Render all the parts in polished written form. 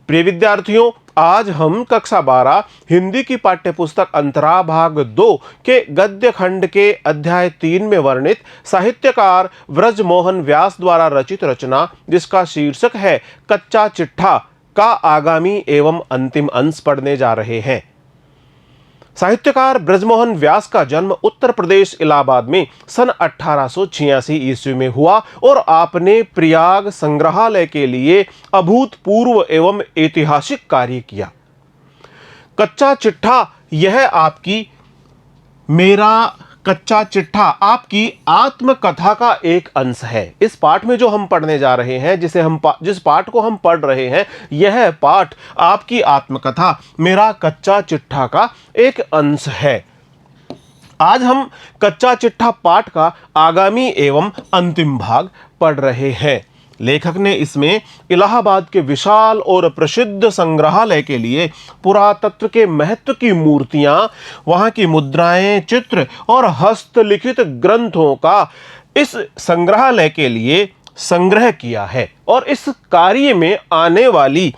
प्रिय विद्यार्थियों, आज हम कक्षा 12 हिंदी की पाठ्यपुस्तक अंतरा भाग 2 के गद्य खंड के अध्याय 3 में वर्णित साहित्यकार ब्रजमोहन व्यास द्वारा रचित रचना जिसका शीर्षक है कच्चा चिट्ठा का आगामी एवं अंतिम अंश पढ़ने जा रहे हैं। साहित्यकार ब्रजमोहन व्यास का जन्म उत्तर प्रदेश इलाहाबाद में सन 1886 ईस्वी में हुआ और आपने प्रयाग संग्रहालय के लिए अभूतपूर्व एवं ऐतिहासिक कार्य किया। कच्चा चिट्ठा यह आपकी मेरा कच्चा चिट्ठा आपकी आत्मकथा का एक अंश है। इस पाठ में जो हम पढ़ने जा रहे हैं, जिस पाठ को हम पढ़ रहे हैं, यह पाठ आपकी आत्मकथा मेरा कच्चा चिट्ठा का एक अंश है। आज हम कच्चा चिट्ठा पाठ का आगामी एवं अंतिम भाग पढ़ रहे हैं। लेखक ने इसमें इलाहाबाद के विशाल और प्रसिद्ध संग्रहालय के लिए पुरातत्व के महत्व की मूर्तियां, वहां की मुद्राएं, चित्र और हस्तलिखित ग्रंथों का इस संग्रहालय के लिए संग्रह किया है और इस कार्य में आने वाली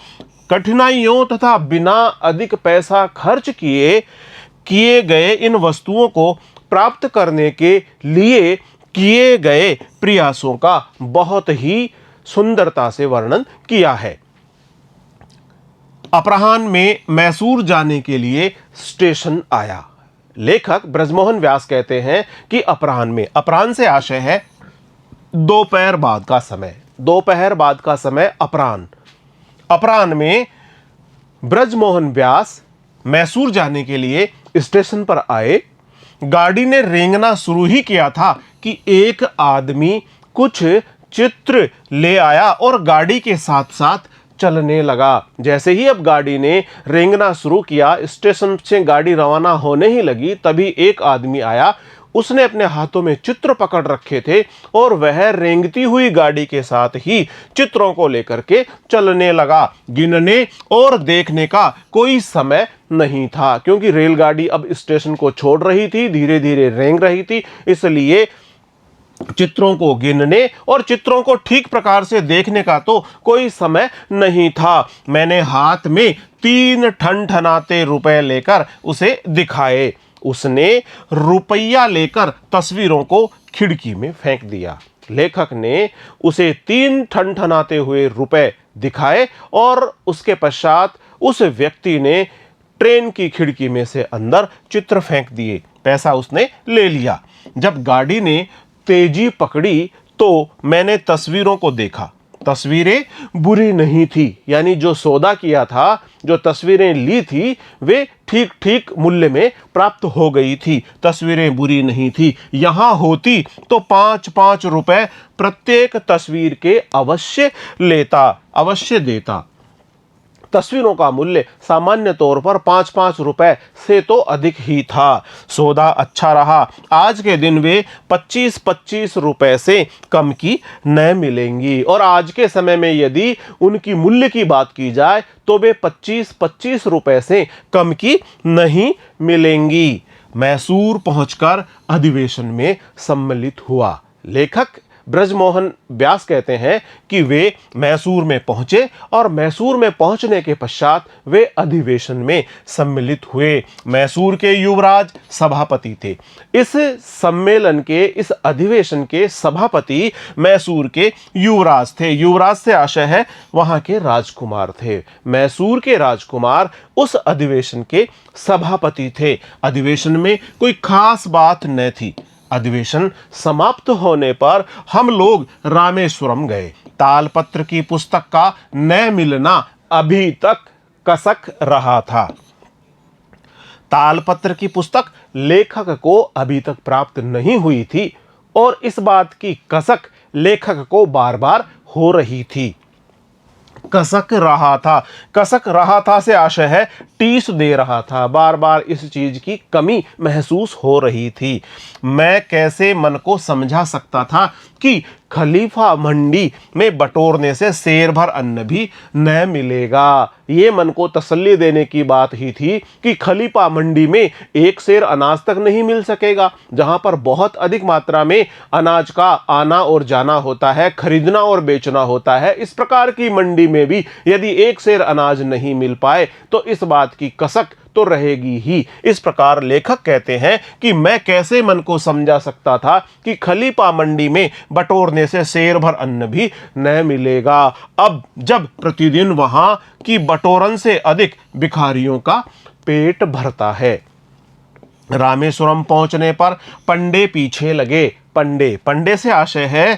कठिनाइयों तथा बिना अधिक पैसा खर्च किए गए इन वस्तुओं को प्राप्त करने के लिए किए गए प्रयासों का बहुत ही सुंदरता से वर्णन किया है। अपराह्न में मैसूर जाने के लिए स्टेशन आया। लेखक ब्रजमोहन व्यास कहते हैं कि अपराह्न से आशय है दोपहर बाद का समय। दोपहर बाद का समय अपराह्न में ब्रजमोहन व्यास मैसूर जाने के लिए स्टेशन पर आए। गाड़ी ने रेंगना शुरू ही किया था कि एक आदमी कुछ चित्र ले आया और गाड़ी के साथ साथ चलने लगा। जैसे ही अब गाड़ी ने रेंगना शुरू किया, स्टेशन से गाड़ी रवाना होने ही लगी, तभी एक आदमी आया। उसने अपने हाथों में चित्र पकड़ रखे थे और वह रेंगती हुई गाड़ी के साथ ही चित्रों को लेकर के चलने लगा। गिनने और देखने का कोई समय नहीं था, क्योंकि रेलगाड़ी अब स्टेशन को छोड़ रही थी, धीरे धीरे रेंग रही थी। इसलिए चित्रों को गिनने और चित्रों को ठीक प्रकार से देखने का तो कोई समय नहीं था। मैंने हाथ में 3 ठनठनाते रुपए लेकर उसे दिखाए। उसने रुपया लेकर तस्वीरों को खिड़की में फेंक दिया। लेखक ने उसे 3 ठनठनाते हुए रुपए दिखाए और उसके पश्चात उस व्यक्ति ने ट्रेन की खिड़की में से अंदर चित्र फेंक दिए। पैसा उसने ले लिया। जब गाड़ी ने तेजी पकड़ी तो मैंने तस्वीरों को देखा। तस्वीरें बुरी नहीं थी, यानी जो सौदा किया था, जो तस्वीरें ली थी, वे ठीक ठीक मूल्य में प्राप्त हो गई थी। तस्वीरें बुरी नहीं थी। यहां होती तो 5-5 रुपए प्रत्येक तस्वीर के अवश्य देता। तस्वीरों का मूल्य सामान्य तौर पर 5-5 रुपए से तो अधिक ही था। सौदा अच्छा रहा। आज के दिन वे 25-25 रुपए से कम की न मिलेंगी और आज के समय में यदि उनकी मूल्य की बात की जाए तो वे 25-25 रुपए से कम की नहीं मिलेंगी। मैसूर पहुंचकर अधिवेशन में सम्मिलित हुआ। लेखक ब्रजमोहन व्यास कहते हैं कि वे मैसूर में पहुंचे और मैसूर में पहुंचने के पश्चात वे अधिवेशन में सम्मिलित हुए। मैसूर के युवराज सभापति थे। इस सम्मेलन के, इस अधिवेशन के सभापति मैसूर के युवराज थे। युवराज से आशय है वहां के राजकुमार थे। मैसूर के राजकुमार उस अधिवेशन के सभापति थे। अधिवेशन में कोई खास बात न थी। अधिवेशन समाप्त होने पर हम लोग रामेश्वरम गए। तालपत्र की पुस्तक का न मिलना अभी तक कसक रहा था। तालपत्र की पुस्तक लेखक को अभी तक प्राप्त नहीं हुई थी और इस बात की कसक लेखक को बार बार हो रही थी। कसक रहा था से आशय है टीस दे रहा था। बार बार इस चीज की कमी महसूस हो रही थी। मैं कैसे मन को समझा सकता था कि खलीफा मंडी में बटोरने से शेर भर अन्न भी न मिलेगा। ये मन को तसल्ली देने की बात ही थी कि खलीफा मंडी में एक शेर अनाज तक नहीं मिल सकेगा, जहां पर बहुत अधिक मात्रा में अनाज का आना और जाना होता है, खरीदना और बेचना होता है। इस प्रकार की मंडी में भी यदि एक शेर अनाज नहीं मिल पाए तो इस बात की कसक तो रहेगी ही। इस प्रकार लेखक कहते हैं कि मैं कैसे मन को समझा सकता था कि खलीफा मंडी में बटोरने से शेर भर अन्न भी न मिलेगा, अब जब प्रतिदिन वहां की बटोरन से अधिक भिखारियों का पेट भरता है। रामेश्वरम पहुंचने पर पंडे पीछे लगे। पंडे से आशय है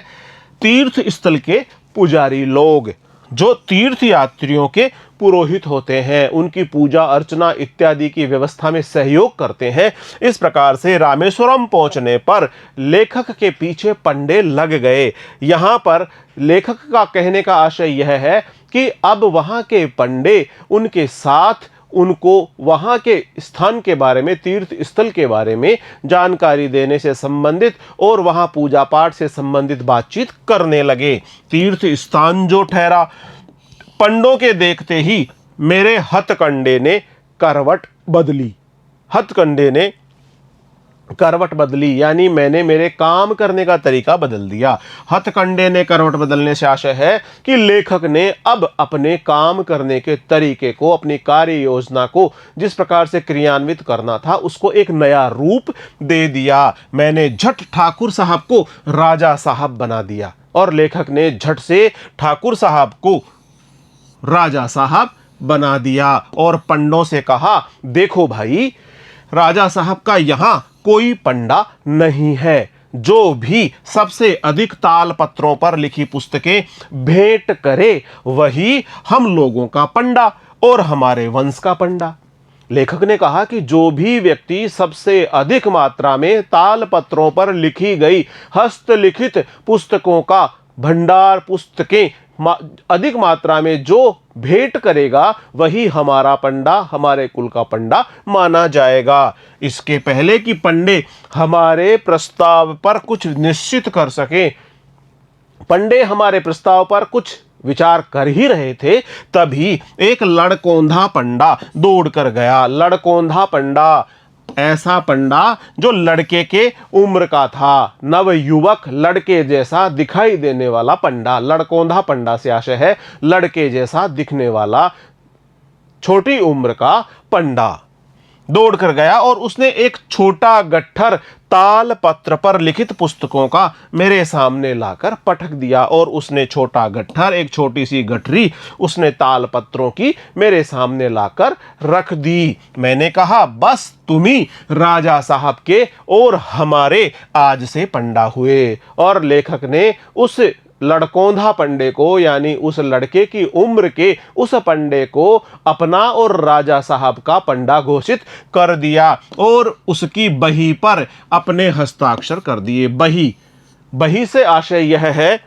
तीर्थ स्थल के पुजारी लोग, जो तीर्थ यात्रियों के पुरोहित होते हैं, उनकी पूजा अर्चना इत्यादि की व्यवस्था में सहयोग करते हैं। इस प्रकार से रामेश्वरम पहुंचने पर लेखक के पीछे पंडे लग गए। यहाँ पर लेखक का कहने का आशय यह है कि अब वहाँ के पंडे उनके साथ उनको वहाँ के स्थान के बारे में, तीर्थ स्थल के बारे में जानकारी देने से संबंधित और वहाँ पूजा पाठ से संबंधित बातचीत करने लगे। तीर्थ स्थान जो ठहरा, पंडों के देखते ही मेरे हथकंडे ने करवट बदली। हथकंडे ने करवट बदली यानी मैंने मेरे काम करने का तरीका बदल दिया। हथकंडे ने करवट बदलने से आशय है कि लेखक ने अब अपने काम करने के तरीके को, अपनी कार्य योजना को जिस प्रकार से क्रियान्वित करना था उसको एक नया रूप दे दिया। मैंने झट ठाकुर साहब को राजा साहब बना दिया और लेखक ने झट से ठाकुर साहब को राजा साहब बना दिया और पंडों से कहा, देखो भाई, राजा साहब का यहां कोई पंडा नहीं है। जो भी सबसे अधिक ताल पत्रों पर लिखी पुस्तकें भेंट करे वही हम लोगों का पंडा और हमारे वंश का पंडा। लेखक ने कहा कि जो भी व्यक्ति सबसे अधिक मात्रा में ताल पत्रों पर लिखी गई हस्तलिखित पुस्तकों का भंडार, पुस्तकें अधिक मात्रा में जो भेंट करेगा वही हमारा पंडा, हमारे कुल का पंडा माना जाएगा। इसके पहले कि पंडे हमारे प्रस्ताव पर कुछ निश्चित कर सके, पंडे हमारे प्रस्ताव पर कुछ विचार कर ही रहे थे, तभी एक लड़कोंधा पंडा दौड़ कर गया। लड़कोंधा पंडा, ऐसा पंडा जो लड़के के उम्र का था, नवयुवक, लड़के जैसा दिखाई देने वाला पंडा। लड़कोंधा पंडा से आशय है लड़के जैसा दिखने वाला छोटी उम्र का पंडा दौड़ कर गया और उसने एक छोटा गट्ठर ताल पत्र पर लिखित पुस्तकों का मेरे सामने लाकर पटक दिया और उसने छोटा गट्ठर, एक छोटी सी गठरी उसने ताल पत्रों की मेरे सामने लाकर रख दी। मैंने कहा, बस तुम ही राजा साहब के और हमारे आज से पंडा हुए। और लेखक ने उस लड़कोंधा पंडे को यानी उस लड़के की उम्र के उस पंडे को अपना और राजा साहब का पंडा घोषित कर दिया और उसकी बही पर अपने हस्ताक्षर कर दिए। बही से आशय यह है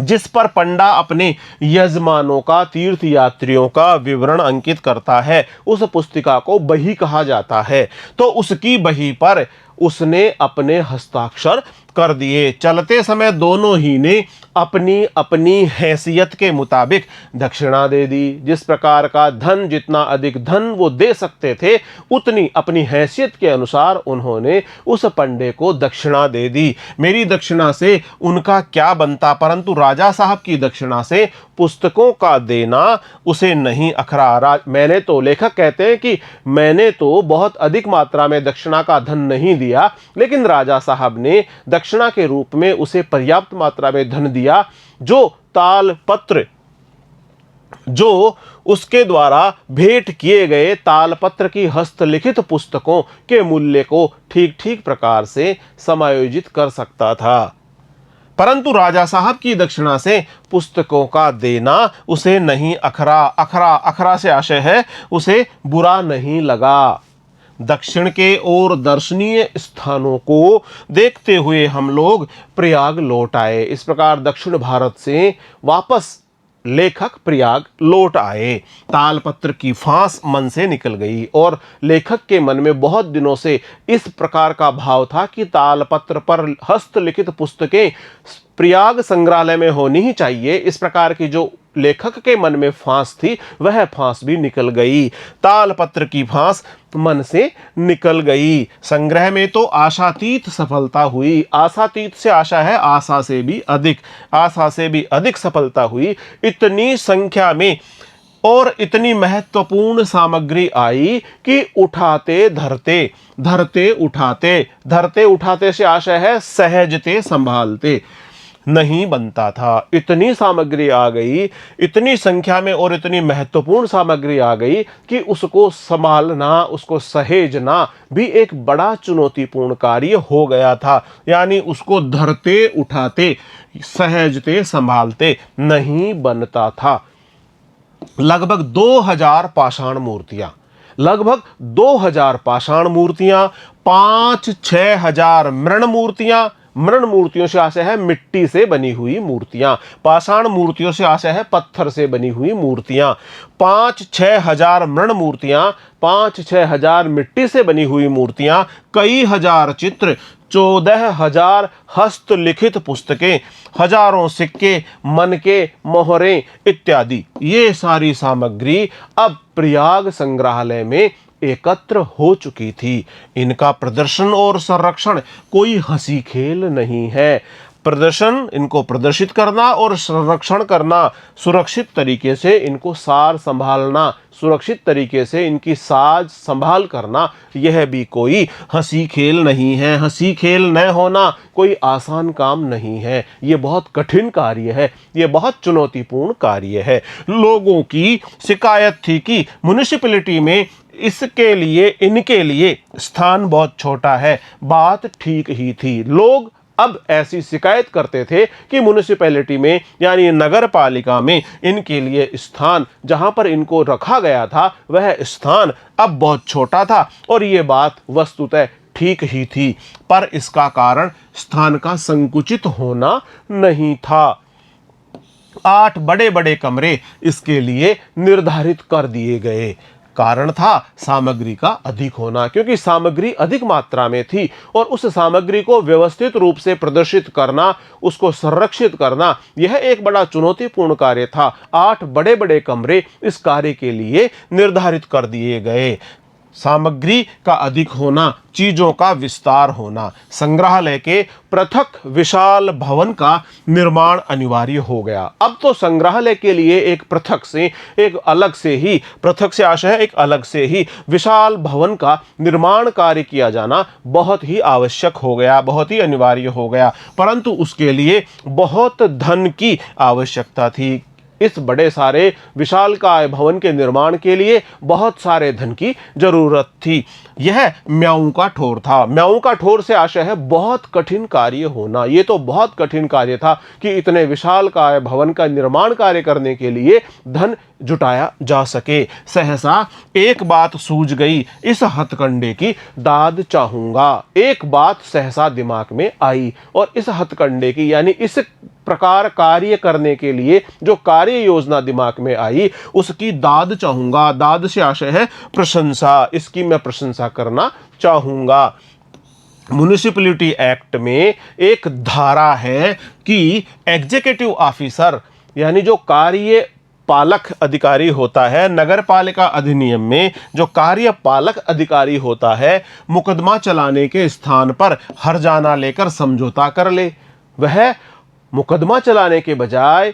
जिस पर पंडा अपने यजमानों का, तीर्थ यात्रियों का विवरण अंकित करता है, उस पुस्तिका को बही कहा जाता है। तो उसकी बही पर उसने अपने हस्ताक्षर कर दिए। चलते समय दोनों ही ने अपनी अपनी हैसियत के मुताबिक दक्षिणा दे दी। जिस प्रकार का धन, जितना अधिक धन वो दे सकते थे, उतनी अपनी हैसियत के अनुसार उन्होंने उस पंडे को दक्षिणा दे दी। मेरी दक्षिणा से उनका क्या बनता, परंतु राजा साहब की दक्षिणा से पुस्तकों का देना उसे नहीं अखरा। मैंने तो, लेखक कहते हैं कि मैंने तो बहुत अधिक मात्रा में दक्षिणा का धन नहीं दिया, लेकिन राजा साहब ने दक्षिणा के रूप में उसे पर्याप्त मात्रा में धन दिया, जो ताल पत्र, जो उसके द्वारा भेंट किए गए तालपत्र की हस्तलिखित पुस्तकों के मूल्य को ठीक ठीक प्रकार से समायोजित कर सकता था। परंतु राजा साहब की दक्षिणा से पुस्तकों का देना उसे नहीं अखरा। अखरा से आशय है उसे बुरा नहीं लगा। दक्षिण के और दर्शनीय स्थानों को देखते हुए हम लोग प्रयाग लौट आए। इस प्रकार दक्षिण भारत से वापस लेखक प्रयाग लौट आए। तालपत्र की फांस मन से निकल गई और लेखक के मन में बहुत दिनों से इस प्रकार का भाव था कि तालपत्र पर हस्तलिखित पुस्तकें प्रयाग संग्रहालय में होनी ही चाहिए। इस प्रकार की जो लेखक के मन में फांस थी वह फांस भी निकल गई। तालपत्र की फांस मन से निकल गई। संग्रह में तो आशातीत सफलता हुई। आशातीत से आशा है आशा से भी अधिक, आशा से भी अधिक सफलता हुई। इतनी संख्या में और इतनी महत्वपूर्ण सामग्री आई कि उठाते धरते, धरते उठाते, धरते उठाते से आशय है सहजते संभालते नहीं बनता था। इतनी सामग्री आ गई, इतनी संख्या में और इतनी महत्वपूर्ण सामग्री आ गई कि उसको संभालना, उसको सहेजना भी एक बड़ा चुनौतीपूर्ण कार्य हो गया था। यानी उसको धरते उठाते, सहजते संभालते नहीं बनता था। लगभग 2000 पाषाण मूर्तियां, लगभग 2000 पाषाण मूर्तियां, 5-6 हजार मृण मूर्तियां। मृण मूर्तियों से आशय है मिट्टी से बनी हुई मूर्तियां। पाषाण मूर्तियों से आशय है पत्थर से बनी हुई मूर्तियां। 5-6 हजार मृण मूर्तियां, 5-6 हजार मिट्टी से बनी हुई मूर्तियां, कई हजार चित्र, 14,000 हस्तलिखित पुस्तकें, हजारों सिक्के, मनके, मोहरें इत्यादि। ये सारी सामग्री अब प्रयाग संग्रहालय में एकत्र हो चुकी थी। इनका प्रदर्शन और संरक्षण कोई हंसी खेल नहीं है। प्रदर्शन, इनको प्रदर्शित करना और संरक्षण करना, सुरक्षित तरीके से इनको सार संभालना, सुरक्षित तरीके से इनकी साज संभाल करना, यह भी कोई हंसी खेल नहीं है। हंसी खेल न होना कोई आसान काम नहीं है। ये बहुत कठिन कार्य है, ये बहुत चुनौतीपूर्ण कार्य है। लोगों की शिकायत थी कि म्युनिसिपैलिटी में इसके लिए, इनके लिए स्थान बहुत छोटा है। बात ठीक ही थी। लोग अब ऐसी शिकायत करते थे कि म्युनिसिपैलिटी में यानी नगर पालिका में इनके लिए स्थान, जहां पर इनको रखा गया था वह स्थान अब बहुत छोटा था। और ये बात वस्तुतः ठीक ही थी, पर इसका कारण स्थान का संकुचित होना नहीं था। 8 बड़े बड़े कमरे इसके लिए निर्धारित कर दिए गए। कारण था सामग्री का अधिक होना, क्योंकि सामग्री अधिक मात्रा में थी और उस सामग्री को व्यवस्थित रूप से प्रदर्शित करना, उसको संरक्षित करना, यह एक बड़ा चुनौतीपूर्ण कार्य था। 8 बड़े बड़े कमरे इस कार्य के लिए निर्धारित कर दिए गए। सामग्री का अधिक होना, चीजों का विस्तार होना, संग्रहालय के पृथक विशाल भवन का निर्माण अनिवार्य हो गया। अब तो संग्रहालय के लिए एक पृथक से, एक अलग से ही, पृथक से आशय है एक अलग से ही विशाल भवन का निर्माण कार्य किया जाना बहुत ही आवश्यक हो गया, बहुत ही अनिवार्य हो गया। परंतु उसके लिए बहुत धन की आवश्यकता थी। इस बड़े सारे विशालकाय भवन के निर्माण के लिए बहुत सारे धन की जरूरत थी। यह म्याऊं का ठोर था। म्याऊं का ठोर से आशय है बहुत कठिन कार्य होना। ये तो बहुत कठिन कार्य था कि इतने विशालकाय भवन का निर्माण कार्य करने के लिए धन जुटाया जा सके। सहसा एक बात सूझ गई, इस हथकंडे की दाद चाहूंगा। एक बात सहसा दिमाग में आई और इस हथकंडे की, यानी इस प्रकार कार्य करने के लिए जो कार्य योजना दिमाग में आई, उसकी दाद चाहूंगा। दाद से आशय है प्रशंसा, इसकी मैं प्रशंसा करना चाहूंगा। म्युनिसिपैलिटी एक्ट में एक धारा है कि एग्जीक्यूटिव ऑफिसर, यानी जो कार्य पालक अधिकारी होता है, नगर पालिका अधिनियम में जो कार्यपालक अधिकारी होता है, मुकदमा चलाने के स्थान पर हर्जाना लेकर समझौता कर ले। वह मुकदमा चलाने के बजाय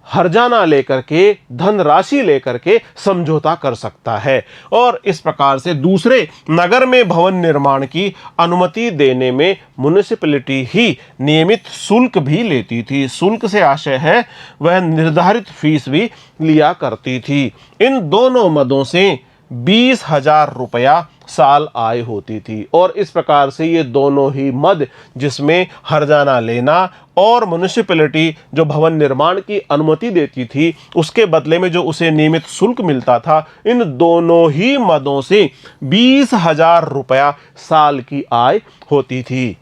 हर्जाना लेकर के, धनराशि लेकर के समझौता कर सकता है। और इस प्रकार से दूसरे नगर में भवन निर्माण की अनुमति देने में म्युनिसिपैलिटी ही नियमित शुल्क भी लेती थी। शुल्क से आशय है वह निर्धारित फीस भी लिया करती थी। इन दोनों मदों से 20,000 रुपया साल आय होती थी। और इस प्रकार से ये दोनों ही मद, जिसमें हर्जाना लेना और म्युनिसिपैलिटी जो भवन निर्माण की अनुमति देती थी उसके बदले में जो उसे नियमित शुल्क मिलता था, इन दोनों ही मदों से 20,000 रुपया साल की आय होती थी।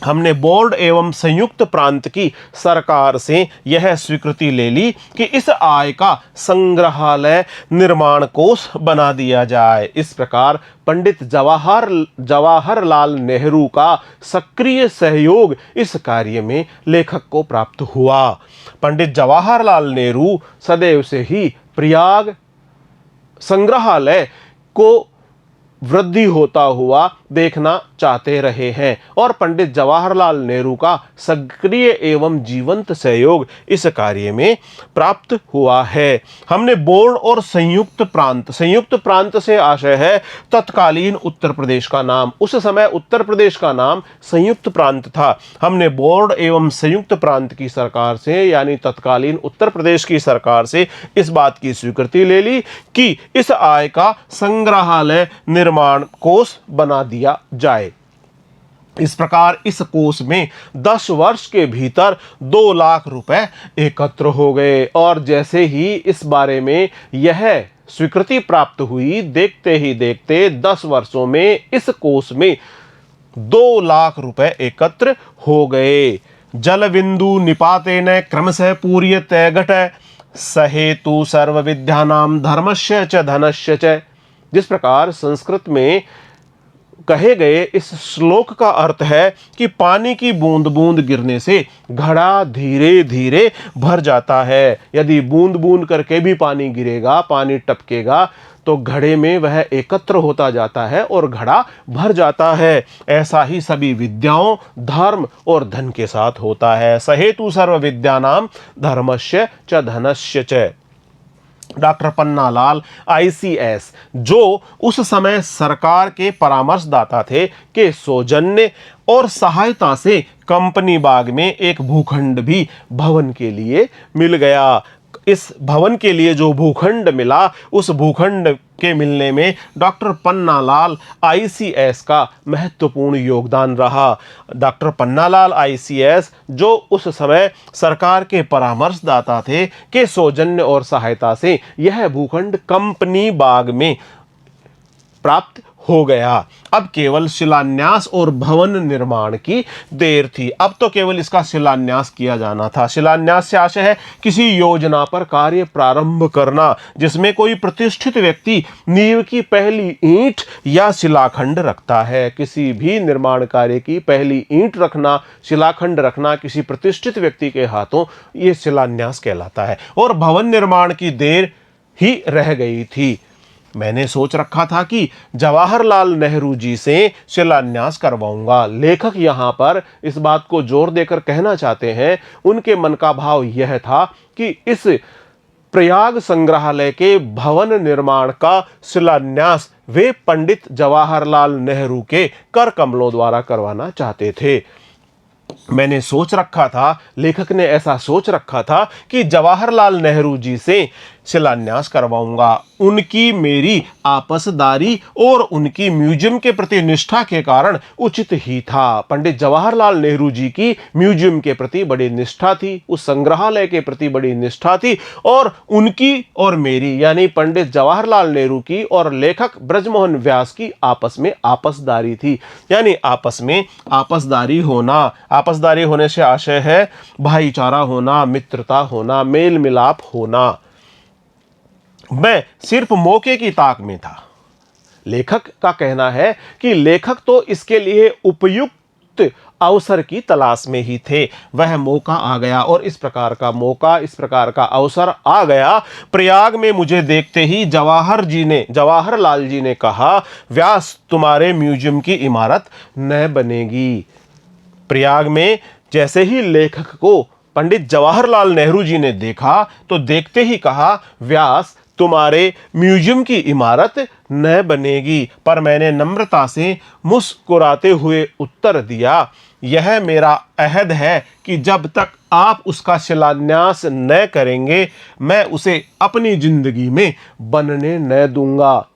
हमने बोर्ड एवं संयुक्त प्रांत की सरकार से यह स्वीकृति ले ली कि इस आय का संग्रहालय निर्माण कोष बना दिया जाए। इस प्रकार पंडित जवाहरलाल नेहरू का सक्रिय सहयोग इस कार्य में लेखक को प्राप्त हुआ। पंडित जवाहरलाल नेहरू सदैव से ही प्रयाग संग्रहालय को वृद्धि होता हुआ देखना चाहते रहे हैं और पंडित जवाहरलाल नेहरू का सक्रिय एवं जीवंत सहयोग इस कार्य में प्राप्त हुआ है। हमने बोर्ड और संयुक्त प्रांत से आशय है तत्कालीन उत्तर प्रदेश का नाम। उस समय उत्तर प्रदेश का नाम संयुक्त प्रांत था। हमने बोर्ड एवं संयुक्त प्रांत की सरकार से यानी तत्कालीन उत्तर प्रदेश की सरकार से इस बात की स्वीकृति ले ली कि इस आय का संग्रहालय निर्माण कोष बना दिया जाए। इस प्रकार इस कोष में 10 वर्ष के भीतर 2 लाख रुपए एकत्र हो गए और जैसे ही इस बारे में यह स्वीकृति प्राप्त हुई, देखते ही देखते 10 वर्षों में इस कोष में 2 लाख रुपए एकत्र हो गए। जल बिंदु निपातेन क्रमशः पूर्यते घटः सहेतु सर्व विद्यानां धर्मस्य च धनस्य च। जिस प्रकार संस्कृत में कहे गए इस श्लोक का अर्थ है कि पानी की बूंद बूंद गिरने से घड़ा धीरे धीरे भर जाता है। यदि बूंद बूंद करके भी पानी गिरेगा, पानी टपकेगा तो घड़े में वह एकत्र होता जाता है और घड़ा भर जाता है। ऐसा ही सभी विद्याओं, धर्म और धन के साथ होता है। सहेतु सर्व विद्यानां धर्मस्य च धनस्य च। डॉक्टर पन्नालाल ICS जो उस समय सरकार के परामर्शदाता थे के सौजन्य और सहायता से कंपनी बाग में एक भूखंड भी भवन के लिए मिल गया। इस भवन के लिए जो भूखंड मिला, उस भूखंड के मिलने में डॉक्टर पन्नालाल ICS का महत्वपूर्ण योगदान रहा। डॉक्टर पन्नालाल ICS जो उस समय सरकार के परामर्शदाता थे के सौजन्य और सहायता से यह भूखंड कंपनी बाग में प्राप्त हो गया। अब केवल शिलान्यास और भवन निर्माण की देर थी। अब तो केवल इसका शिलान्यास किया जाना था। शिलान्यास से आशय है किसी योजना पर कार्य प्रारंभ करना जिसमें कोई प्रतिष्ठित व्यक्ति नींव की पहली ईंट या शिलाखंड रखता है। किसी भी निर्माण कार्य की पहली ईंट रखना, शिलाखंड रखना किसी प्रतिष्ठित व्यक्ति के हाथों, ये शिलान्यास कहलाता है। और भवन निर्माण की देर ही रह गई थी। मैंने सोच रखा था कि जवाहरलाल नेहरू जी से शिलान्यास करवाऊंगा। लेखक यहाँ पर इस बात को जोर देकर कहना चाहते हैं, उनके मन का भाव यह था कि इस प्रयाग संग्रहालय के भवन निर्माण का शिलान्यास वे पंडित जवाहरलाल नेहरू के कर कमलों द्वारा करवाना चाहते थे। मैंने सोच रखा था, लेखक ने ऐसा सोच रखा था कि जवाहरलाल नेहरू जी से शिलान्यास करवाऊंगा। उनकी मेरी आपसदारी और उनकी म्यूजियम के प्रति निष्ठा के कारण उचित ही था। पंडित जवाहरलाल नेहरू जी की म्यूजियम के प्रति बड़ी निष्ठा थी, उस संग्रहालय के प्रति बड़ी निष्ठा थी और उनकी और मेरी यानी पंडित जवाहरलाल नेहरू की और लेखक ब्रजमोहन व्यास की आपस में आपसदारी थी। यानी आपस में आपसदारी होना, आपसदारी होने से आशय है भाईचारा होना, मित्रता होना, मेल मिलाप होना। मैं सिर्फ मौके की ताक में था। लेखक का कहना है कि लेखक तो इसके लिए उपयुक्त अवसर की तलाश में ही थे। वह मौका आ गया और इस प्रकार का मौका, इस प्रकार का अवसर आ गया। प्रयाग में मुझे देखते ही जवाहरलाल जी ने कहा, व्यास तुम्हारे म्यूजियम की इमारत न बनेगी। प्रयाग में जैसे ही लेखक को पंडित जवाहरलाल नेहरू जी ने देखा तो देखते ही कहा, व्यास तुम्हारे म्यूजियम की इमारत न बनेगी। पर मैंने नम्रता से मुस्कुराते हुए उत्तर दिया, यह मेरा अहद है कि जब तक आप उसका शिलान्यास न करेंगे मैं उसे अपनी जिंदगी में बनने न दूंगा।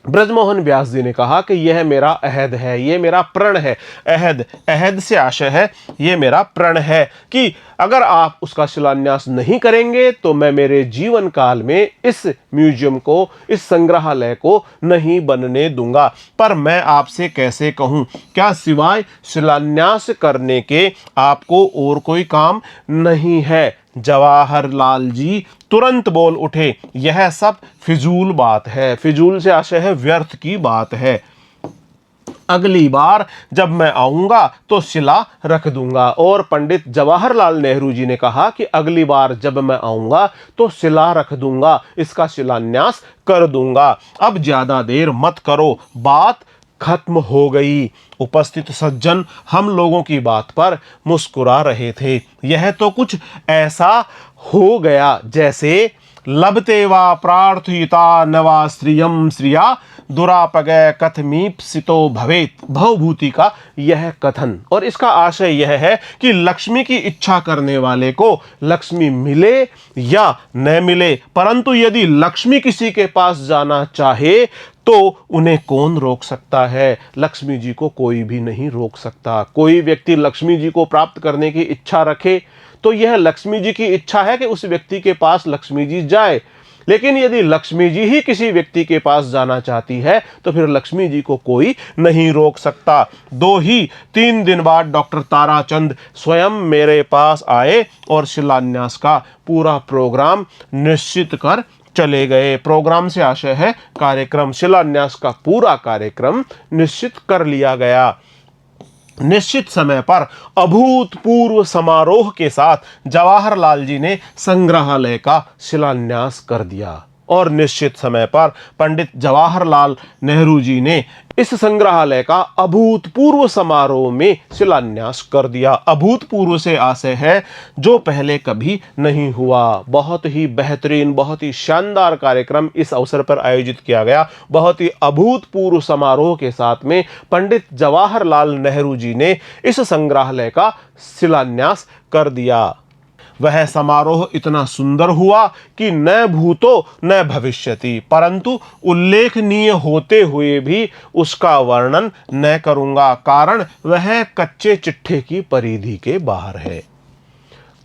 ब्रजमोहन व्यास जी ने कहा कि यह मेरा अहद है, ये मेरा प्रण है। अहद, अहद से आशय है ये मेरा प्रण है कि अगर आप उसका शिलान्यास नहीं करेंगे तो मैं मेरे जीवन काल में इस म्यूजियम को, इस संग्रहालय को नहीं बनने दूंगा। पर मैं आपसे कैसे कहूं, क्या सिवाय शिलान्यास करने के आपको और कोई काम नहीं है? जवाहरलाल जी तुरंत बोल उठे, यह सब फिजूल बात है। फिजूल से आशय है व्यर्थ की बात है। अगली बार जब मैं आऊंगा तो शिला रख दूंगा। और पंडित जवाहरलाल नेहरू जी ने कहा कि अगली बार जब मैं आऊंगा तो शिला रख दूंगा, इसका शिलान्यास कर दूंगा। अब ज्यादा देर मत करो, बात खत्म हो गई। उपस्थित सज्जन हम लोगों की बात पर मुस्कुरा रहे थे। यह तो कुछ ऐसा हो गया जैसे लभते वा प्रार्थिता नवा स्त्रियम श्रिया दुरापगय कथमीप्सितो भवेत, भवभूति का यह कथन। और इसका आशय यह है कि लक्ष्मी की इच्छा करने वाले को लक्ष्मी मिले या न मिले, परंतु यदि लक्ष्मी किसी के पास जाना चाहे तो उन्हें कौन रोक सकता है? लक्ष्मी जी को कोई भी नहीं रोक सकता। कोई व्यक्ति लक्ष्मी जी को प्राप्त करने की इच्छा रखे तो यह लक्ष्मी जी की इच्छा है कि उस व्यक्ति के पास लक्ष्मी जी जाए। लेकिन यदि लक्ष्मी जी ही किसी व्यक्ति के पास जाना चाहती है तो फिर लक्ष्मी जी को कोई नहीं रोक सकता। 2-3 दिन बाद डॉक्टर ताराचंद स्वयं मेरे पास आए और शिलान्यास का पूरा प्रोग्राम निश्चित कर चले गए। प्रोग्राम से आशय है कार्यक्रम, शिलान्यास का पूरा कार्यक्रम निश्चित कर लिया गया। निश्चित समय पर अभूतपूर्व समारोह के साथ जवाहरलाल जी ने संग्रहालय का शिलान्यास कर दिया। और निश्चित समय पर पंडित जवाहरलाल नेहरू जी ने इस संग्रहालय का अभूतपूर्व समारोह में शिलान्यास कर दिया। अभूतपूर्व से आशय है जो पहले कभी नहीं हुआ। बहुत ही बेहतरीन, बहुत ही शानदार कार्यक्रम इस अवसर पर आयोजित किया गया। बहुत ही अभूतपूर्व समारोह के साथ में पंडित जवाहरलाल नेहरू जी ने इस संग्रहालय का शिलान्यास कर दिया। वह समारोह इतना सुंदर हुआ कि न भूतो न भविष्यति, परंतु उल्लेखनीय होते हुए भी उसका वर्णन न करूंगा, कारण वह कच्चे चिट्ठे की परिधि के बाहर है।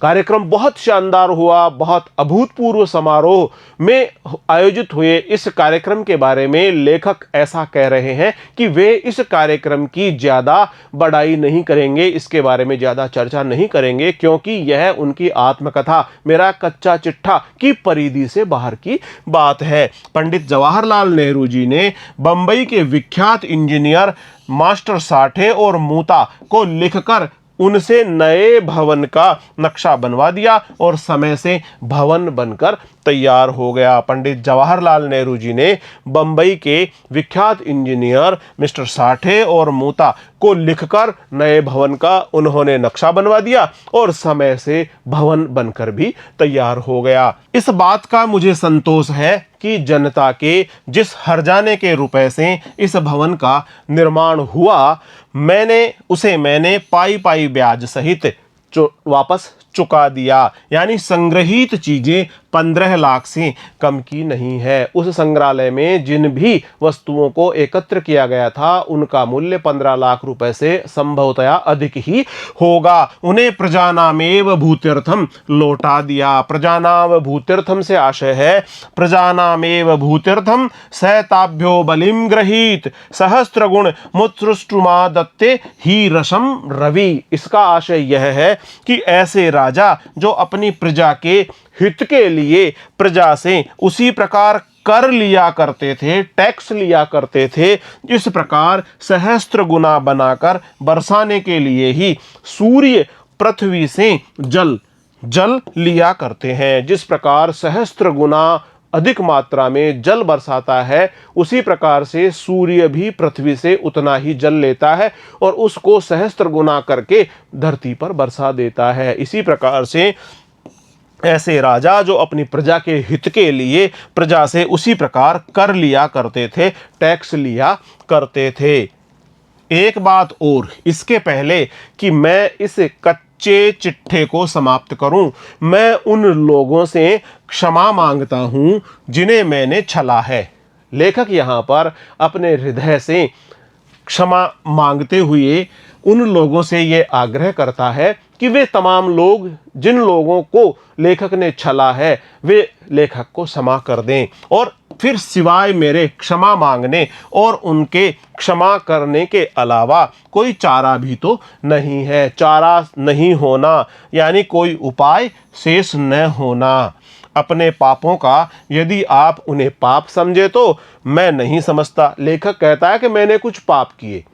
कार्यक्रम बहुत शानदार हुआ। बहुत अभूतपूर्व समारोह में आयोजित हुए इस कार्यक्रम के बारे में लेखक ऐसा कह रहे हैं कि वे इस कार्यक्रम की ज़्यादा बड़ाई नहीं करेंगे, इसके बारे में ज़्यादा चर्चा नहीं करेंगे, क्योंकि यह उनकी आत्मकथा मेरा कच्चा चिट्ठा की परिधि से बाहर की बात है। पंडित जवाहरलाल नेहरू जी ने बंबई के विख्यात इंजीनियर मास्टर साठे और मूता को लिखकर उनसे नए भवन का नक्शा बनवा दिया और समय से भवन बनकर तैयार हो गया। पंडित जवाहरलाल नेहरू जी ने बंबई के विख्यात इंजीनियर मिस्टर साठे और मूता को लिखकर नए भवन का उन्होंने नक्शा बनवा दिया और समय से भवन बनकर भी तैयार हो गया। इस बात का मुझे संतोष है कि जनता के जिस हर्जाने के रुपए से इस भवन का निर्माण हुआ, मैंने पाई पाई ब्याज सहित वापस चुका दिया। यानी संग्रहित चीजें 15 लाख से कम की नहीं है। उस संग्रहालय में जिन भी वस्तुओं को एकत्र किया गया था उनका मूल्य 15 लाख रुपए से संभवतया अधिक ही होगा। उन्हें प्रजानामेव भूतीर्थम लौटा दिया। प्रजानाम भूतीर्थम से आशय है प्रजानामेव भूतीर्थम सहताभ्यो बलिम गृहीत सहस्त्र गुण मुत्सृष्टुमा दत्ते ही रसम रवि। इसका आशय यह है कि ऐसे राजा जो अपनी प्रजा के हित के लिए प्रजा से उसी प्रकार कर लिया करते थे, टैक्स लिया करते थे, इस प्रकार सहस्त्र गुना बनाकर बरसाने के लिए ही सूर्य पृथ्वी से जल लिया करते हैं। जिस प्रकार सहस्त्र गुना अधिक मात्रा में जल बरसाता है, उसी प्रकार से सूर्य भी पृथ्वी से उतना ही जल लेता है और उसको सहस्त्र गुना करके धरती पर बरसा देता है। इसी प्रकार से ऐसे राजा जो अपनी प्रजा के हित के लिए प्रजा से उसी प्रकार कर लिया करते थे, टैक्स लिया करते थे। एक बात और, इसके पहले कि मैं इस कच्चे चिट्ठे को समाप्त करूं, मैं उन लोगों से क्षमा मांगता हूं जिन्हें मैंने छला है। लेखक यहाँ पर अपने हृदय से क्षमा मांगते हुए उन लोगों से ये आग्रह करता है कि वे तमाम लोग जिन लोगों को लेखक ने छला है वे लेखक को क्षमा कर दें, और फिर सिवाय मेरे क्षमा मांगने और उनके क्षमा करने के अलावा कोई चारा भी तो नहीं है। चारा नहीं होना यानी कोई उपाय शेष न होना। अपने पापों का यदि आप उन्हें पाप समझे तो मैं नहीं समझता। लेखक कहता है कि मैंने कुछ पाप किए।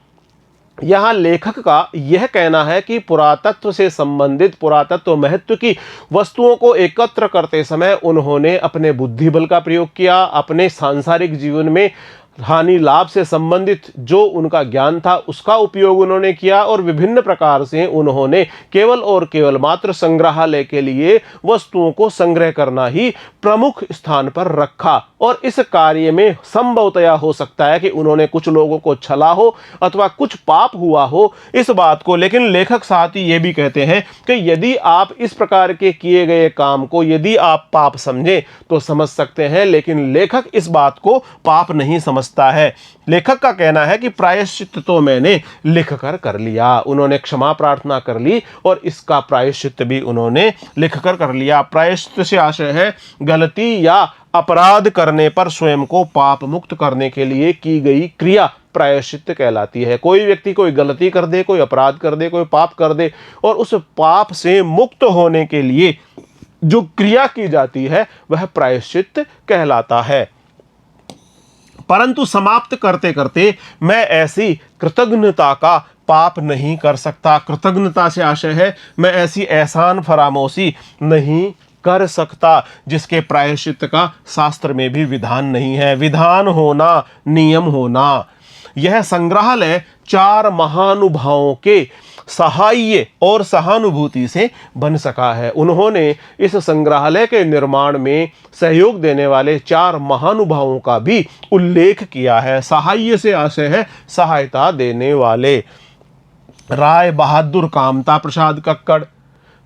यहाँ लेखक का यह कहना है कि पुरातत्व से संबंधित पुरातत्व महत्व की वस्तुओं को एकत्र करते समय उन्होंने अपने बुद्धि बल का प्रयोग किया, अपने सांसारिक जीवन में हानि लाभ से संबंधित जो उनका ज्ञान था उसका उपयोग उन्होंने किया, और विभिन्न प्रकार से उन्होंने केवल और केवल मात्र संग्रहालय के लिए वस्तुओं को संग्रह करना ही प्रमुख स्थान पर रखा। और इस कार्य में संभवतया हो सकता है कि उन्होंने कुछ लोगों को छला हो अथवा कुछ पाप हुआ हो इस बात को, लेकिन लेखक साथ ही ये भी कहते हैं कि यदि आप इस प्रकार के किए गए काम को यदि आप पाप समझें तो समझ सकते हैं, लेकिन लेखक इस बात को पाप नहीं समझता है। लेखक का कहना है कि प्रायश्चित तो मैंने लिख कर लिया। उन्होंने क्षमा प्रार्थना कर ली और इसका प्रायश्चित भी उन्होंने लिख कर लिया। प्रायश्चित से आशय है गलती या अपराध करने पर स्वयं को पाप मुक्त करने के लिए की गई क्रिया प्रायश्चित कहलाती है। कोई व्यक्ति कोई गलती कर दे, कोई अपराध कर दे, कोई पाप कर दे, और उस पाप से मुक्त होने के लिए जो क्रिया की जाती है वह प्रायश्चित कहलाता है। परंतु समाप्त करते करते मैं ऐसी कृतज्ञता का पाप नहीं कर सकता। कृतज्ञता से आशय है मैं ऐसी एहसान फरामोशी नहीं कर सकता जिसके प्रायश्चित का शास्त्र में भी विधान नहीं है। विधान होना, नियम होना। यह संग्रहालय 4 महानुभावों के सहाय और सहानुभूति से बन सका है। उन्होंने इस संग्रहालय के निर्माण में सहयोग देने वाले 4 महानुभावों का भी उल्लेख किया है। सहाय से आशय है सहायता देने वाले। राय बहादुर कामता प्रसाद कक्कड़।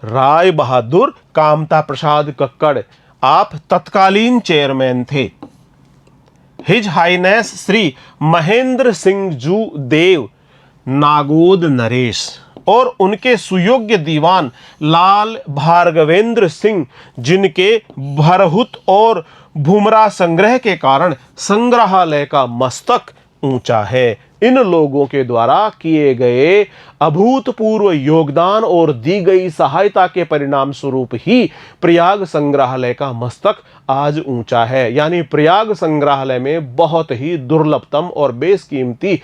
राय बहादुर कामता प्रसाद कक्कड़ आप तत्कालीन चेयरमैन थे। हिज हाइनेस श्री महेंद्र सिंह जू देव नागोद नरेश और उनके सुयोग्य दीवान लाल भार्गवेंद्र सिंह, जिनके भरहुत और भुमरा संग्रह के कारण संग्रहालय का मस्तक ऊंचा है। इन लोगों के द्वारा किए गए अभूतपूर्व योगदान और दी गई सहायता के परिणाम स्वरूप ही प्रयाग संग्रहालय का मस्तक आज ऊंचा है। यानी प्रयाग संग्रहालय में बहुत ही दुर्लभतम और बेशकीमती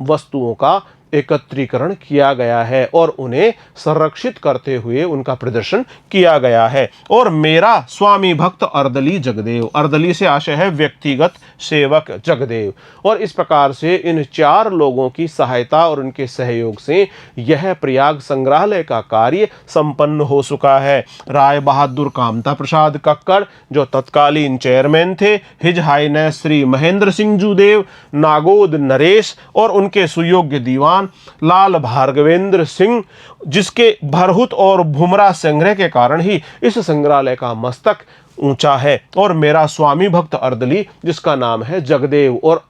वस्तुओं का एकत्रीकरण किया गया है और उन्हें संरक्षित करते हुए उनका प्रदर्शन किया गया है। और मेरा स्वामी भक्त अर्दली जगदेव, अर्दली से आशय है व्यक्तिगत सेवक जगदेव। और इस प्रकार से इन 4 लोगों की सहायता और उनके सहयोग से यह प्रयाग संग्रहालय का कार्य संपन्न हो चुका है। राय बहादुर कामता प्रसाद कक्कड़ जो तत्कालीन चेयरमैन थे, हिज हाइनेस श्री महेंद्र सिंह जूदेव, नागोद नरेश और उनके सुयोग्य दीवान लाल भार्गवेंद्र सिंह, जिसके भरहुत और भुमरा संग्रह के कारण ही इस संग्रहालय का मस्तक ऊंचा है। और मेरा स्वामी भक्त अर्दली जिसका नाम है जगदेव, और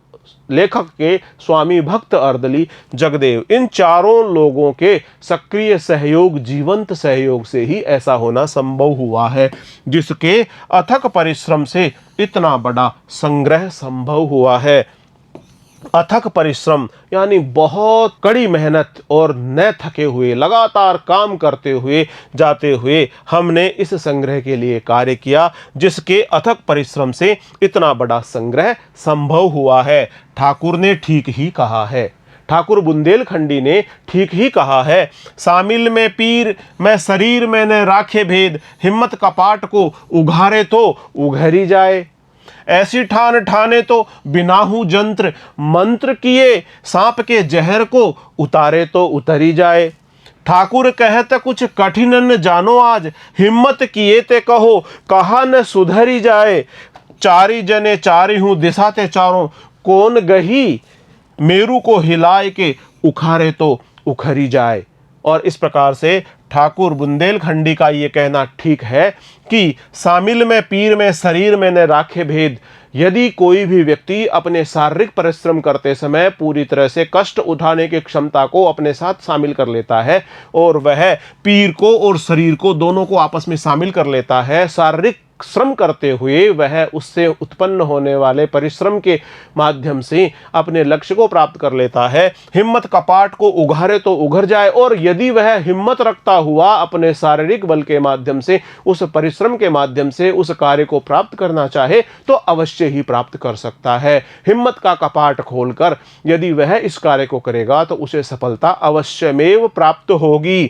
लेखक के स्वामी भक्त अर्दली जगदेव, इन 4 लोगों के सक्रिय सहयोग, जीवंत सहयोग से ही ऐसा होना संभव हुआ है, जिसके अथक परिश्रम से इतना बड़ा संग्रह संभव हुआ है। अथक परिश्रम यानी बहुत कड़ी मेहनत और न थके हुए लगातार काम करते हुए जाते हुए हमने इस संग्रह के लिए कार्य किया, जिसके अथक परिश्रम से इतना बड़ा संग्रह संभव हुआ है। ठाकुर ने ठीक ही कहा है, ठाकुर बुंदेलखंडी ने ठीक ही कहा है। शामिल में पीर मैं शरीर में न राखे भेद, हिम्मत कपाट को उघारे तो उघरी जाए। ऐसी ठान ठाने तो बिनाहू जंत्र, मंत्र किए सांप के जहर को उतारे तो उतरी जाए। ठाकुर कहत कुछ कठिन न जानो आज, हिम्मत किए ते कहो कहा न सुधरी जाए। चारी जने चारी हूँ दिशा ते चारों, कौन गही मेरू को हिलाए के उखारे तो उखरी जाए। और इस प्रकार से ठाकुर बुंदेलखंडी का ये कहना ठीक है कि शामिल में पीर में शरीर में न राखे भेद। यदि कोई भी व्यक्ति अपने शारीरिक परिश्रम करते समय पूरी तरह से कष्ट उठाने की क्षमता को अपने साथ शामिल कर लेता है और वह पीर को और शरीर को दोनों को आपस में शामिल कर लेता है, शारीरिक श्रम करते हुए वह उससे उत्पन्न होने वाले परिश्रम के माध्यम से अपने लक्ष्य को प्राप्त कर लेता है। हिम्मत कपाट को उघारे तो उघर जाए, और यदि वह हिम्मत रखता हुआ अपने शारीरिक बल के माध्यम से उस परिश्रम के माध्यम से उस कार्य को प्राप्त करना चाहे तो अवश्य ही प्राप्त कर सकता है। हिम्मत का कपाट खोलकर यदि वह इस कार्य को करेगा तो उसे सफलता अवश्यमेव प्राप्त होगी।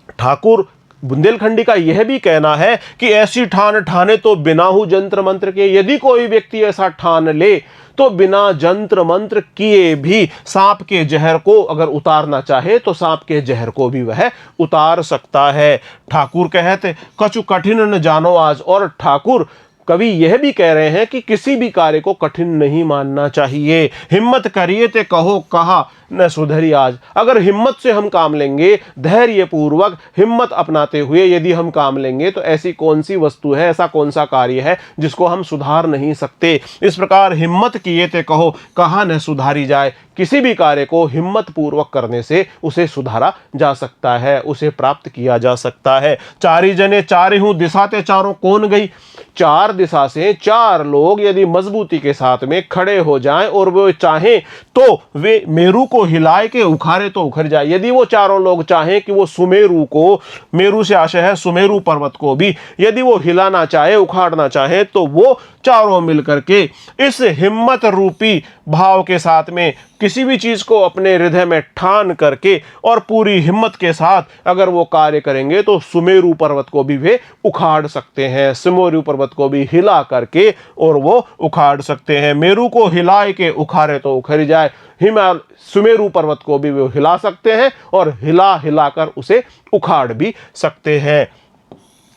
ठाकुर बुंदेलखंडी का यह भी कहना है कि ऐसी ठान ठाने तो बिना हु जंत्र मंत्र के। यदि कोई व्यक्ति ऐसा ठान ले तो बिना जंत्र मंत्र किए भी सांप के जहर को अगर उतारना चाहे तो सांप के जहर को भी वह उतार सकता है। ठाकुर कहते कछु कठिन न जानो आज, और ठाकुर कवि यह भी कह रहे हैं कि किसी भी कार्य को कठिन नहीं मानना चाहिए। हिम्मत करिए ते कहो कहा न सुधरी आज। अगर हिम्मत से हम काम लेंगे, धैर्य पूर्वक हिम्मत अपनाते हुए यदि हम काम लेंगे तो ऐसी कौन सी वस्तु है, ऐसा कौन सा कार्य है जिसको हम सुधार नहीं सकते। इस प्रकार हिम्मत किए ते कहो कहा न सुधारी जाए। किसी भी कार्य को हिम्मत पूर्वक करने से उसे सुधारा जा सकता है, उसे प्राप्त किया जा सकता है। चारी जने चारे हूं दिशा ते चारों कौन गई। चार दिशा से चार लोग यदि मजबूती के साथ में खड़े हो जाएं और वो चाहें तो वे मेरू को हिलाए के उखाड़े तो उखड़ जाए। यदि वो चारों लोग चाहें कि वो सुमेरु को, मेरू से आशय है सुमेरु पर्वत को भी यदि वो हिलाना चाहे, उखाड़ना चाहे, तो वो चारों मिलकर के इस हिम्मत रूपी भाव के साथ में किसी भी चीज को अपने हृदय में ठान करके और पूरी हिम्मत के साथ अगर वो कार्य करेंगे तो सुमेरु पर्वत को भी वे उखाड़ सकते हैं, सुमेरु पर्वत को भी हिला करके और वो उखाड़ सकते हैं। मेरू को हिलाए के उखाड़े तो उखड़ जाए, हिमालय सुमेरु पर्वत को भी वो हिला सकते हैं और हिला हिलाकर उसे उखाड़ भी सकते हैं।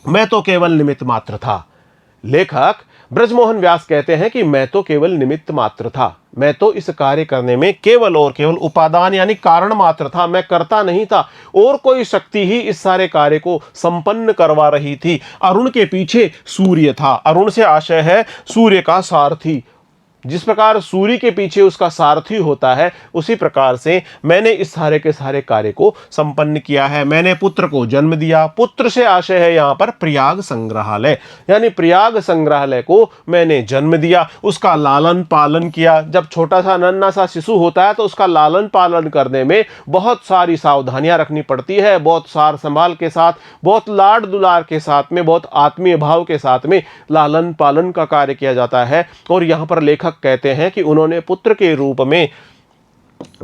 मैं तो केवल निमित्त मात्र था। लेखक ब्रजमोहन व्यास कहते हैं कि मैं तो केवल निमित्त मात्र था, मैं तो इस कार्य करने में केवल और केवल उपादान यानी कारण मात्र था, मैं करता नहीं था। और कोई शक्ति ही इस सारे कार्य को संपन्न करवा रही थी। अरुण के पीछे सूर्य था। अरुण से आशय है सूर्य का सारथी। जिस प्रकार सूर्य के पीछे उसका सारथी होता है, उसी प्रकार से मैंने इस सारे के सारे कार्य को संपन्न किया है। मैंने पुत्र को जन्म दिया। पुत्र से आशय है यहाँ पर प्रयाग संग्रहालय, यानी प्रयाग संग्रहालय को मैंने जन्म दिया, उसका लालन पालन किया। जब छोटा सा नन्हा सा शिशु होता है तो उसका लालन पालन करने में बहुत सारी सावधानियां रखनी पड़ती है, बहुत सार संभाल के साथ, बहुत लाड दुलार के साथ में, बहुत आत्मीय भाव के साथ में लालन पालन का कार्य किया जाता है। और यहाँ पर लेखक कहते हैं कि उन्होंने पुत्र के रूप में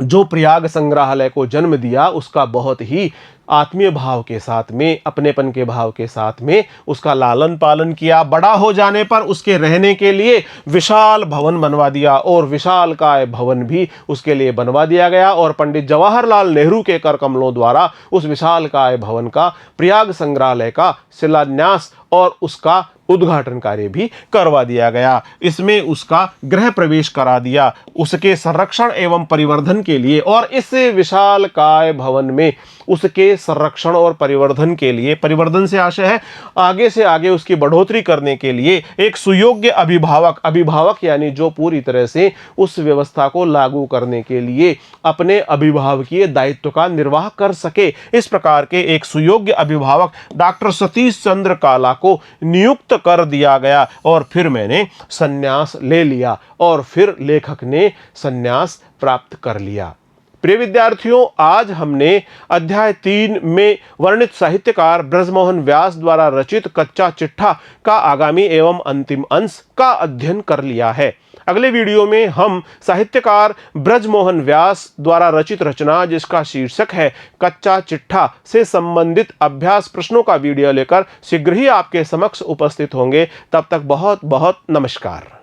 जो प्रयाग संग्रहालय को जन्म दिया उसका बहुत ही आत्मीय भाव के साथ में, अपनेपन के भाव के साथ में उसका लालन पालन किया। बड़ा हो जाने पर उसके रहने के लिए विशाल भवन बनवा दिया और विशालकाय भवन भी उसके लिए बनवा दिया गया और पंडित जवाहरलाल नेहरू के कर कमलों द्वारा उस विशालकाय भवन का, प्रयाग संग्रहालय का शिलान्यास और उसका उद्घाटन कार्य भी करवा दिया गया। इसमें उसका गृह प्रवेश करा दिया उसके संरक्षण एवं परिवर्धन के लिए, और इस विशालकाय भवन में उसके संरक्षण और परिवर्धन के लिए, परिवर्धन से आशय है आगे से आगे उसकी बढ़ोतरी करने के लिए एक सुयोग्य अभिभावक, अभिभावक यानी जो पूरी तरह से उस व्यवस्था को लागू करने के लिए अपने अभिभावकीय दायित्व का निर्वाह कर सके, इस प्रकार के एक सुयोग्य अभिभावक डॉक्टर सतीश चंद्र काला को नियुक्त कर दिया गया। और फिर मैंने संन्यास ले लिया और फिर लेखक ने संन्यास प्राप्त कर लिया। प्रिय विद्यार्थियों, आज हमने अध्याय 3 में वर्णित साहित्यकार ब्रजमोहन व्यास द्वारा रचित कच्चा चिट्ठा का आगामी एवं अंतिम अंश का अध्ययन कर लिया है। अगले वीडियो में हम साहित्यकार ब्रजमोहन व्यास द्वारा रचित रचना जिसका शीर्षक है कच्चा चिट्ठा से संबंधित अभ्यास प्रश्नों का वीडियो लेकर शीघ्र ही आपके समक्ष उपस्थित होंगे। तब तक बहुत बहुत नमस्कार।